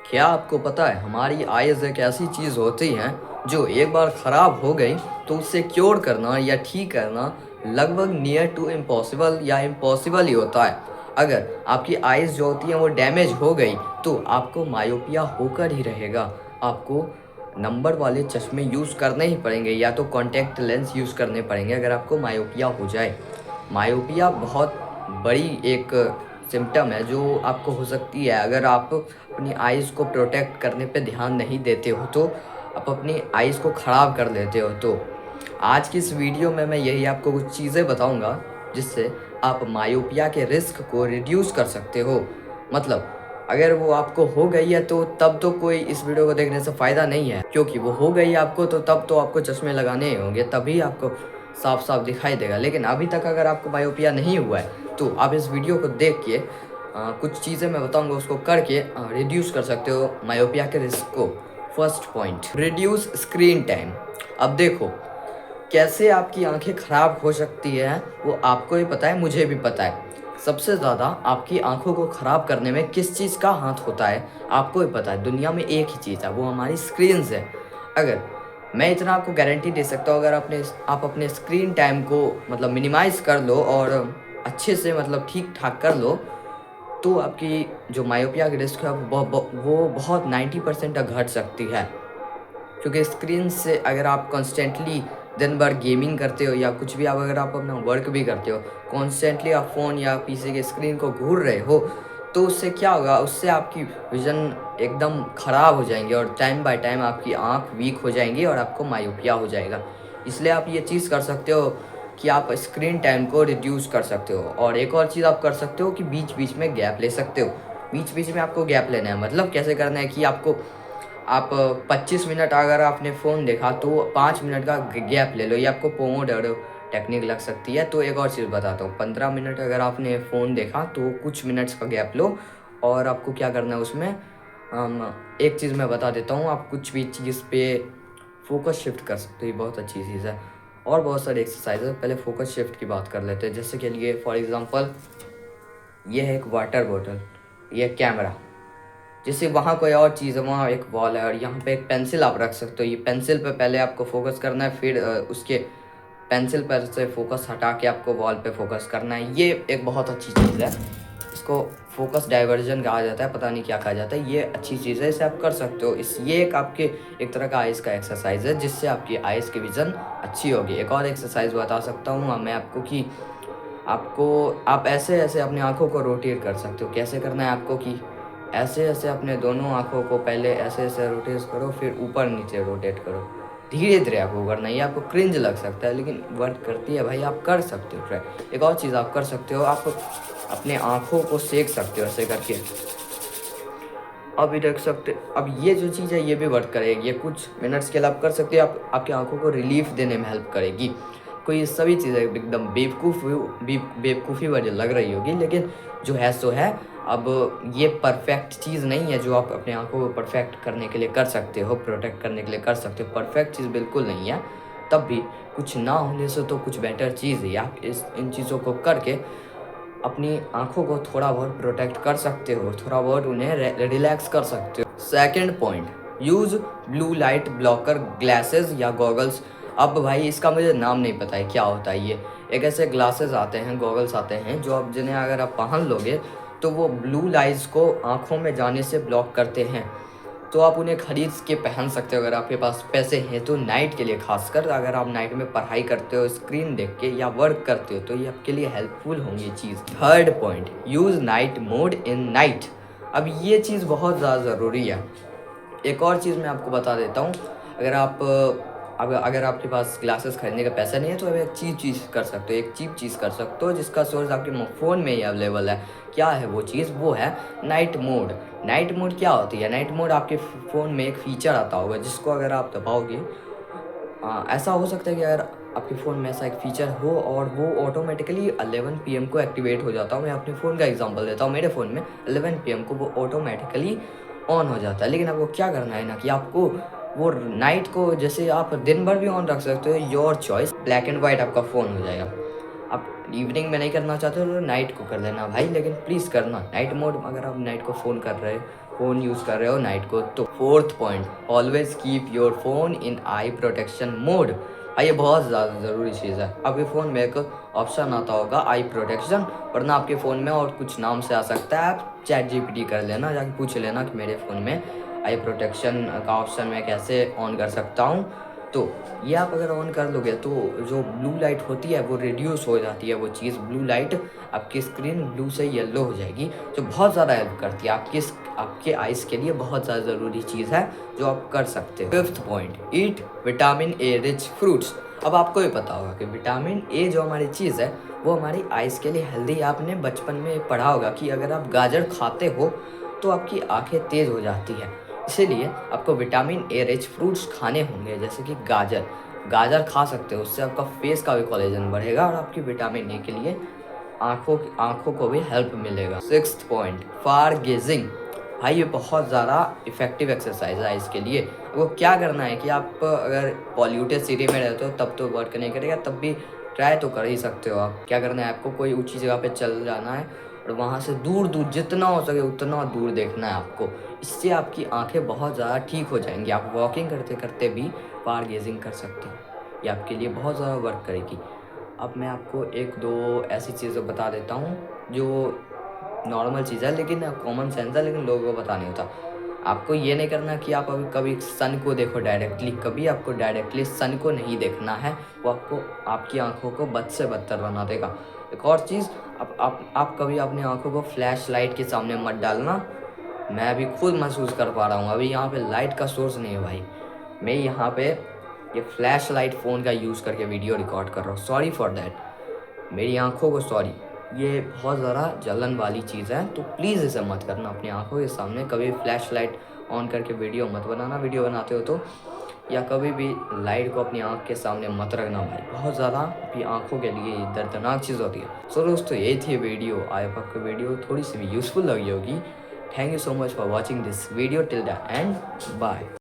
क्या आपको पता है हमारी आइज़ एक ऐसी चीज़ होती है जो एक बार ख़राब हो गई तो उसे क्योर करना या ठीक करना लगभग नियर टू इम्पॉसिबल या इम्पॉसिबल ही होता है। अगर आपकी आइज़ जो होती हैं वो डैमेज हो गई तो आपको मायोपिया होकर ही रहेगा। आपको नंबर वाले चश्मे यूज़ करने ही पड़ेंगे या तो कॉन्टैक्ट लेंस यूज़ करने पड़ेंगे अगर आपको मायोपिया हो जाए। मायोपिया बहुत बड़ी एक सिम्पटम है जो आपको हो सकती है अगर आप अपनी आइज़ को प्रोटेक्ट करने पे ध्यान नहीं देते हो तो आप अपनी आइज़ को ख़राब कर लेते हो। तो आज की इस वीडियो में मैं यही आपको कुछ चीज़ें बताऊंगा जिससे आप मायोपिया के रिस्क को रिड्यूस कर सकते हो। मतलब अगर वो आपको हो गई है तो तब तो कोई इस वीडियो को देखने से फ़ायदा नहीं है, क्योंकि वो हो गई है आपको तो तब तो आपको चश्मे लगाने ही होंगे, तभी आपको साफ साफ दिखाई देगा। लेकिन अभी तक अगर आपको मायोपिया नहीं हुआ है तो आप इस वीडियो को देख के कुछ चीज़ें मैं बताऊंगा उसको करके रिड्यूस कर सकते हो मायोपिया के रिस्क को। First point, reduce screen time. अब देखो कैसे आपकी आंखें ख़राब हो सकती है वो आपको ही पता है, मुझे भी पता है। सबसे ज़्यादा आपकी आंखों को ख़राब करने में किस चीज़ का हाथ होता है आपको ही पता है। दुनिया में एक ही चीज़ है, वो हमारी स्क्रीन्स है। अगर मैं इतना आपको गारंटी दे सकता हूँ, अगर आप अपने स्क्रीन टाइम को मतलब मिनिमाइज़ कर लो और अच्छे से मतलब ठीक ठाक कर लो तो आपकी जो मायोपिया की रिस्क है वो बहुत 90% तक घट सकती है। क्योंकि स्क्रीन से अगर आप कॉन्स्टेंटली दिन भर गेमिंग करते हो या कुछ भी, आप अगर आप अपना वर्क भी करते हो, कॉन्स्टेंटली आप फ़ोन या पीसी के स्क्रीन को घूर रहे हो तो उससे क्या होगा, उससे आपकी विज़न एकदम ख़राब हो जाएंगे और टाइम बाय टाइम आपकी आँख वीक हो जाएंगी और आपको मायोपिया हो जाएगा। इसलिए आप ये चीज़ कर सकते हो कि आप स्क्रीन टाइम को रिड्यूस कर सकते हो। और एक और चीज़ आप कर सकते हो कि बीच बीच में गैप ले सकते हो। बीच बीच में आपको गैप लेना है, मतलब कैसे करना है कि आप 25 मिनट अगर आपने फ़ोन देखा तो 5 मिनट का गैप ले लो, ये आपको पोमोडोरो टेक्निक लग सकती है। तो एक और चीज़ बताता हूँ, 15 मिनट अगर आपने फ़ोन देखा तो कुछ मिनट्स का गैप लो और आपको क्या करना है उसमें, एक चीज़ मैं बता देता हूँ, आप कुछ भी चीज़ पे फोकस शिफ्ट कर सकते हो, ये बहुत अच्छी चीज़ है। और बहुत सारी एक्सरसाइज है, पहले फोकस शिफ्ट की बात कर लेते हैं। जैसे के लिए फॉर एग्ज़ाम्पल ये है एक वाटर बॉटल, ये कैमरा, जैसे वहाँ कोई और चीज़ है, वहाँ एक वॉल है और यहाँ पे एक पेंसिल आप रख सकते हो। ये पेंसिल पे पहले आपको फोकस करना है, फिर उसके पेंसिल पर से फोकस हटा के आपको वॉल पे फोकस करना है। ये एक बहुत अच्छी चीज़ है, इसको फोकस डाइवर्जन कहा जाता है, पता नहीं क्या कहा जाता है। ये अच्छी चीज़ है, इसे आप कर सकते हो। ये एक आपके एक तरह का आइज़ का एक्सरसाइज है जिससे आपकी आइज़ की विज़न अच्छी होगी। एक और एक्सरसाइज बता सकता हूँ मैं आपको कि आप ऐसे ऐसे अपनी आँखों को रोटेट कर सकते हो। कैसे करना है आपको कि ऐसे ऐसे अपने दोनों आँखों को पहले ऐसे ऐसे रोटेट करो, फिर ऊपर नीचे रोटेट करो। धीरे धीरे आपको करना है, ये आपको क्रिंज लग सकता है लेकिन वर्क करती है भाई, आप कर सकते हो ट्राई। एक और चीज़ आप कर सकते हो, आप अपने आँखों को सेक सकते हो ऐसे करके, अब ये रख सकते। अब ये जो चीज़ है ये भी वर्क करेगी, ये कुछ मिनट्स के लिए आप कर सकते हो, आप आपकी आँखों को रिलीफ देने में हेल्प करेगी। कोई ये सभी चीज़ें एकदम बेवकूफ़ी वाली लग रही होगी, लेकिन जो है सो है। अब ये परफेक्ट चीज़ नहीं है जो आप अपने आँखों को परफेक्ट करने के लिए कर सकते हो, प्रोटेक्ट करने के लिए कर सकते हो। परफेक्ट चीज़ बिल्कुल नहीं है, तब भी कुछ ना होने से तो कुछ बेटर चीज़ है। आप इन चीज़ों को करके अपनी आँखों को थोड़ा बहुत प्रोटेक्ट कर सकते हो, थोड़ा बहुत उन्हें रिलैक्स कर सकते हो। Second point, use blue light blocker glasses या गॉगल्स। अब भाई इसका मुझे नाम नहीं पता है क्या होता है। ये एक ऐसे ग्लासेस आते हैं, गॉगल्स आते हैं जो आप जिन्हें अगर आप पहन लोगे तो वो ब्लू लाइट्स को आँखों में जाने से ब्लॉक करते हैं। तो आप उन्हें खरीद के पहन सकते हो अगर आपके पास पैसे हैं तो, नाइट के लिए खासकर। अगर आप नाइट में पढ़ाई करते हो स्क्रीन देख के या वर्क करते हो तो ये आपके लिए हेल्पफुल होंगी ये चीज़। Third point, use night mode in night. अब ये चीज़ बहुत ज़्यादा ज़रूरी है। एक और चीज़ मैं आपको बता देता हूँ, अगर आपके पास ग्लासेस खरीदने का पैसा नहीं है तो आप एक चीप चीज़ कर सकते हो, एक चीप चीज़ कर सकते हो जिसका सोर्स आपके फ़ोन में ही अवेलेबल है। क्या है वो चीज़? वो है नाइट मोड। नाइट मोड क्या होती है? नाइट मोड आपके फ़ोन में एक फ़ीचर आता होगा जिसको अगर आप दबाओगे, ऐसा हो सकता है कि अगर आपके फ़ोन में ऐसा एक फ़ीचर हो और वो ऑटोमेटिकली 11 पीएम को एक्टिवेट हो जाता हो। मैं अपने फ़ोन का एग्जांपल देता हूँ, मेरे फ़ोन में 11 पीएम को वो ऑटोमेटिकली ऑन हो जाता है। लेकिन आपको क्या करना है ना कि आपको वो नाइट को, जैसे आप दिन भर भी ऑन रख सकते हो, your choice. Black and white आपका फ़ोन हो जाएगा। आप इवनिंग में नहीं करना चाहते हो तो नाइट को कर लेना भाई, लेकिन प्लीज़ करना नाइट मोड। अगर आप नाइट को फ़ोन कर रहे हो फ़ोन यूज़ कर रहे हो नाइट को तो। Fourth point, always keep your phone in I protection mode. ये बहुत ज़्यादा ज़रूरी चीज़ है। आपके फ़ोन में एक ऑप्शन आता होगा आई प्रोटेक्शन, वरना आपके फ़ोन में और कुछ नाम से आ सकता है। आप चैट जीपीटी कर लेना, जाके पूछ लेना कि मेरे फ़ोन में आई प्रोटेक्शन का ऑप्शन मैं कैसे ऑन कर सकता हूँ। तो ये आप अगर ऑन कर लोगे तो जो ब्लू लाइट होती है वो रिड्यूस हो जाती है। वो चीज़ ब्लू लाइट, आपकी स्क्रीन ब्लू से येलो हो जाएगी, जो बहुत ज़्यादा हेल्प करती है आपके आइज़ के लिए। बहुत ज़्यादा ज़रूरी चीज़ है जो आप कर सकते हो। Fifth point, eat vitamin A rich fruits. अब आपको भी पता होगा कि विटामिन ए जो हमारी चीज़ है वो हमारी आइज़ के लिए हेल्दी। आपने बचपन में पढ़ा होगा कि अगर आप गाजर खाते हो तो आपकी आंखें तेज़ हो जाती है। इसीलिए आपको विटामिन ए रिच फ्रूट्स खाने होंगे, जैसे कि गाजर खा सकते हो। उससे आपका फेस का भी कोलेजन बढ़ेगा और आपकी विटामिन ए के लिए आँखों को भी हेल्प मिलेगा। सिक्स्थ पॉइंट, फार गेजिंग। भाई ये बहुत ज़्यादा इफ़ेक्टिव एक्सरसाइज है इसके लिए। वो क्या करना है कि आप अगर पॉल्यूटेड सिटी में रहते हो तब तो वर्क नहीं करेगा, तब भी ट्राई तो कर ही सकते हो। आप क्या करना है, आपको कोई ऊंची जगह पे चल जाना है और वहाँ से दूर दूर जितना हो सके उतना दूर देखना है आपको। इससे आपकी आंखें बहुत ज़्यादा ठीक हो जाएंगी। आप वॉकिंग करते करते भी फार गेजिंग कर सकते हो। ये आपके लिए बहुत ज़्यादा वर्क करेगी। अब मैं आपको एक दो ऐसी चीज़ें बता देता हूँ जो नॉर्मल चीज़ है, लेकिन कॉमन सेंस है, लेकिन लोगों को पता नहीं होता। आपको ये नहीं करना कि आप अभी कभी सन को देखो डायरेक्टली। कभी आपको डायरेक्टली सन को नहीं देखना है, वो आपको आपकी आंखों को बद से बदतर बना देगा। एक और चीज़, आप कभी अपनी आंखों को फ्लैश लाइट के सामने मत डालना। मैं अभी खुद महसूस कर पा रहा हूँ, अभी यहाँ पे लाइट का सोर्स नहीं है भाई। मैं यहाँ पे ये फ्लैश लाइट फ़ोन का यूज़ करके वीडियो रिकॉर्ड कर रहा हूँ। सॉरी फॉर दैट, मेरी आंखों को सॉरी। ये बहुत ज़्यादा जलन वाली चीज़ है, तो प्लीज़ इसे मत करना अपनी आंखों के सामने। कभी फ्लैश लाइट ऑन करके वीडियो मत बनाना, वीडियो बनाते हो तो। या कभी भी लाइट को अपनी आंख के सामने मत रखना भाई, बहुत ज़्यादा अपनी आंखों के लिए दर्दनाक चीज़ होती है। सो दोस्तों, ये थी वीडियो। आई होप आपको वीडियो थोड़ी सी भी यूज़फुल लगी होगी। Thank you so much for watching this video till the end. Bye.